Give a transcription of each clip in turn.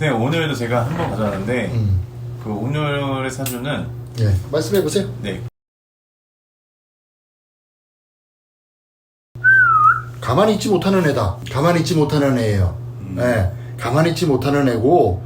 선생님 오늘도 제가 한 번 가져왔는데 그 오늘의 사주는 예, 말씀해 보세요. 네. 가만히 있지 못하는 애다. 가만히 있지 못하는 애예요. 예, 가만히 있지 못하는 애고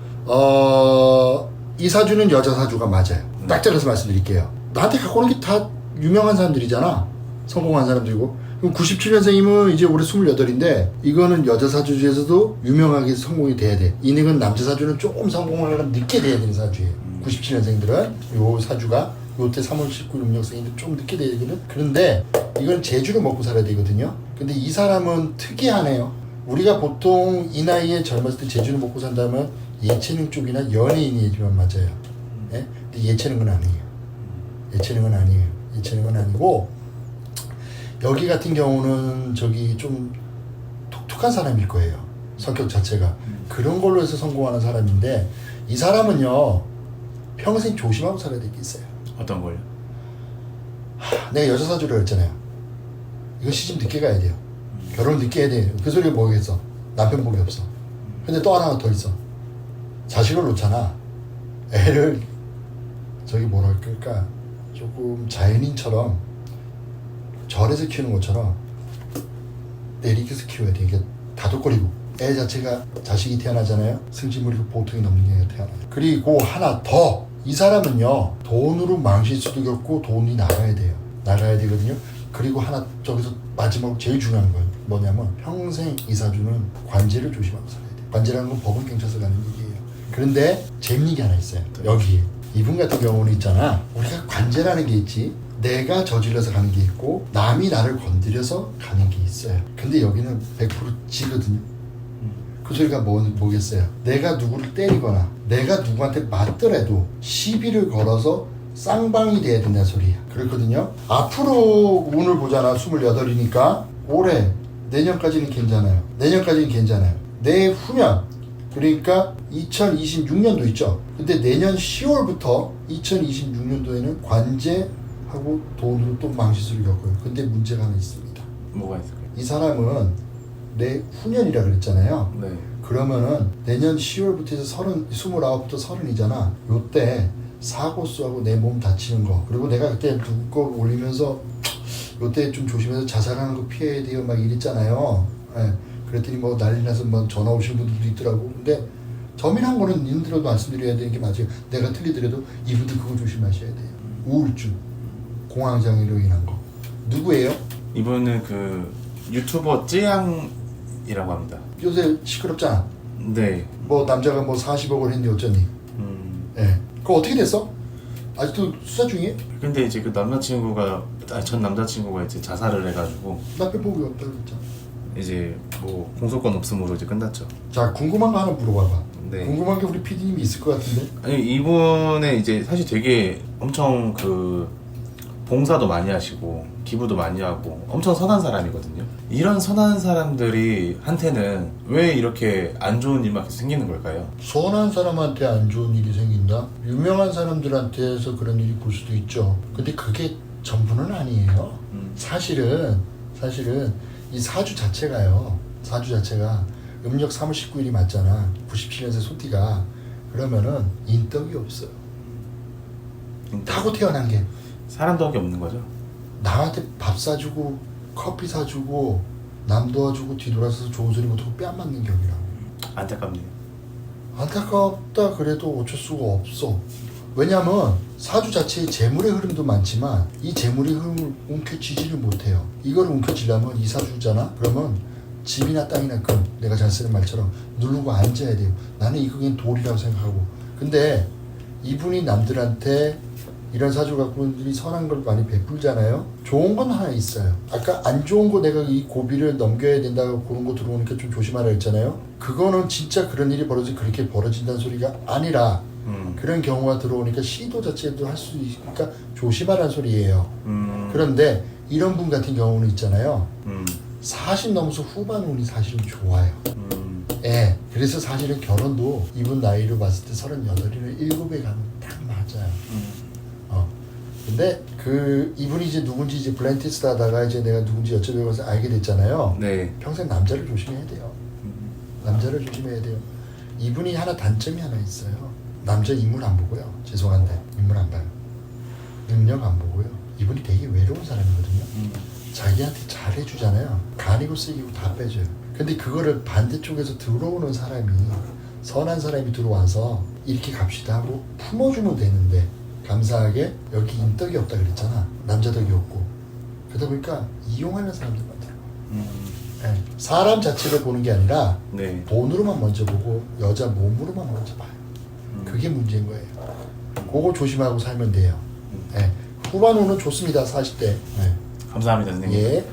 이 사주는 여자 사주가 맞아요. 딱 잘라서 말씀드릴게요. 나한테 갖고 오는 게 다 유명한 사람들이잖아. 성공한 사람들이고. 그럼 97년생이면 이제 올해 28인데 이거는 여자 사주 중에서도 유명하게 성공이 돼야 돼. 이능은 남자 사주는 조금 성공을 하려면 늦게 돼야 되는 사주예요. 97년생들은 요 사주가 요때 3월 19일 음력생인데 좀 늦게 돼야 되거든. 그런데 이건 재주로 먹고 살아야 되거든요. 근데 이 사람은 특이하네요. 우리가 보통 이 나이에 젊었을 때 재주를 먹고 산다면 예체능 쪽이나 연예인이지만 맞아요. 예? 근데 예체능은 아니에요. 예체능은 아니에요. 예체능은 아니고 여기 같은 경우는 저기 좀 독특한 사람일 거예요. 성격 자체가. 그런 걸로 해서 성공하는 사람인데 이 사람은요 평생 조심하고 살아야 될 게 있어요. 어떤 걸요? 내가 여자 사주를 했잖아요. 이거 시집 늦게 가야 돼요. 결혼 늦게 해야 돼요. 그 소리가 뭐겠어? 남편 복이 없어. 근데 또 하나가 더 있어. 자식을 놓잖아. 애를 저기 뭐랄까 조금 자연인처럼 절에서 키우는 것처럼 내리켜서 키워야 돼. 이게 다독거리고 애 자체가 자식이 태어나잖아요. 승진물이 보통이 넘는 게 태어나요. 그리고 하나 더 이 사람은요 돈으로 망칠 수도 겪고 돈이 나가야 돼요. 나가야 되거든요. 그리고 하나 저기서 마지막으로 제일 중요한 건 뭐냐면 평생 이 사주는 관제를 조심하고 살아야 돼요. 관제라는 건 법원 경찰서 가는 얘기예요. 그런데 재밌는 게 하나 있어요. 여기 이분 같은 경우는 있잖아. 우리가 관제라는 게 있지. 내가 저질러서 가는 게 있고 남이 나를 건드려서 가는 게 있어요. 근데 여기는 100% 지거든요. 그 소리가 뭐겠어요? 내가 누구를 때리거나 내가 누구한테 맞더라도 시비를 걸어서 쌍방이 돼야 된다는 소리야. 그렇거든요. 앞으로 운을 보잖아. 28이니까 올해 내년까지는 괜찮아요. 내년까지는 괜찮아요. 내후년 그러니까 2026년도 있죠. 근데 내년 10월부터 2026년도에는 관제하고 돈으로 또 망실수를 겪어요. 근데 문제가 하나 있습니다. 뭐가 있을까요? 이 사람은 내후년이라 그랬잖아요. 네. 그러면은 내년 10월부터 해서 29부터 30이잖아. 요때 사고수하고 내 몸 다치는 거 그리고 내가 그때 누구 거 올리면서 요때 좀 조심해서 자살하는 거 피해야 돼요 막 이랬잖아요. 예. 그랬더니 뭐 난리 나서 뭐 전화 오시는 분들도 있더라고. 근데 점이란 거는 님들도 말씀드려야 되는 게 맞아요. 내가 틀리더라도 이분들 그거 조심하셔야 돼요. 우울증, 공황장애로 인한 거. 누구예요? 이분은 그 유튜버 쯔양이라고 합니다. 요새 시끄럽잖아. 네. 뭐 남자가 뭐 40억을 했는데 어쩌니. 예. 그거 어떻게 됐어? 아직도 수사 중이에요? 근데 이제 그 남자친구가 전 남자친구가 이제 자살을 해가지고 남편 복이 없다고 그랬잖아. 이제 뭐 공소권 없음으로 이제 끝났죠. 자, 궁금한 거 하나 물어봐봐. 네. 궁금한 게 우리 PD님이 있을 것 같은데? 아니 이분의 이제 사실 되게 엄청 그 봉사도 많이 하시고 기부도 많이 하고 엄청 선한 사람이거든요. 이런 선한 사람들이 한테는 왜 이렇게 안 좋은 일만 계속 생기는 걸까요? 선한 사람한테 안 좋은 일이 생긴다? 유명한 사람들한테서 그런 일이 볼 수도 있죠. 근데 그게 전부는 아니에요. 사실은 이 사주 자체가요. 사주 자체가 음력 3월 19일이 맞잖아. 97년생 소띠가. 그러면은 인덕이 없어요. 타고 태어난 게. 사람 덕이 없는 거죠? 남한테 밥 사주고 커피 사주고 남 도와주고 뒤돌아서서 좋은 소리 못하고 뺨 맞는 격이라고. 안타깝네요. 안타깝다 그래도 어쩔 수가 없어. 왜냐면 사주 자체의 재물의 흐름도 많지만 이 재물의 흐름을 움켜쥐지를 못해요. 이걸 움켜쥐려면 이 사주잖아? 그러면 집이나 땅이나 금, 내가 잘 쓰는 말처럼 누르고 앉아야 돼요. 나는 이거 그냥 돌이라고 생각하고. 근데 이분이 남들한테 이런 사주 갖고 있는 분들이 선한 걸 많이 베풀잖아요. 좋은 건 하나 있어요. 아까 안 좋은 거 내가 이 고비를 넘겨야 된다고 그런 거 들어오니까 좀 조심하라 했잖아요. 그거는 진짜 그런 일이 그렇게 벌어진다는 소리가 아니라 그런 경우가 들어오니까 시도 자체도 할 수 있으니까 조심하라는 소리예요. 그런데 이런 분 같은 경우는 있잖아요. 40 넘어서 후반 운이 사실은 좋아요. 예. 그래서 사실은 결혼도 이분 나이로 봤을 때 38이나 7에 가면 딱 맞아요. 근데 이분이 이제 누군지 이제 블라인드 테스트 하다가 이제 내가 누군지 여쭤보면서 알게 됐잖아요. 네. 평생 남자를 조심해야 돼요. 남자를 조심해야 돼요. 이분이 하나 단점이 하나 있어요. 남자 인물 안 보고요. 죄송한데 인물 안 봐요. 능력 안 보고요. 이분이 되게 외로운 사람이거든요. 자기한테 잘해주잖아요. 간이고 쓰기고 다 빼줘요. 근데 그거를 반대쪽에서 들어오는 사람이 선한 사람이 들어와서 이렇게 갑시다 하고 품어주면 되는데 감사하게 여기 인덕이 없다 그랬잖아. 남자 덕이 없고 그러다 보니까 이용하는 사람들 많더라고요. 네. 사람 자체를 보는 게 아니라 네. 돈으로만 먼저 보고 여자 몸으로만 먼저 봐요. 그게 문제인 거예요. 그거 조심하고 살면 돼요. 네. 후반 후는 좋습니다. 40대. 네. 감사합니다, 선생님. 예.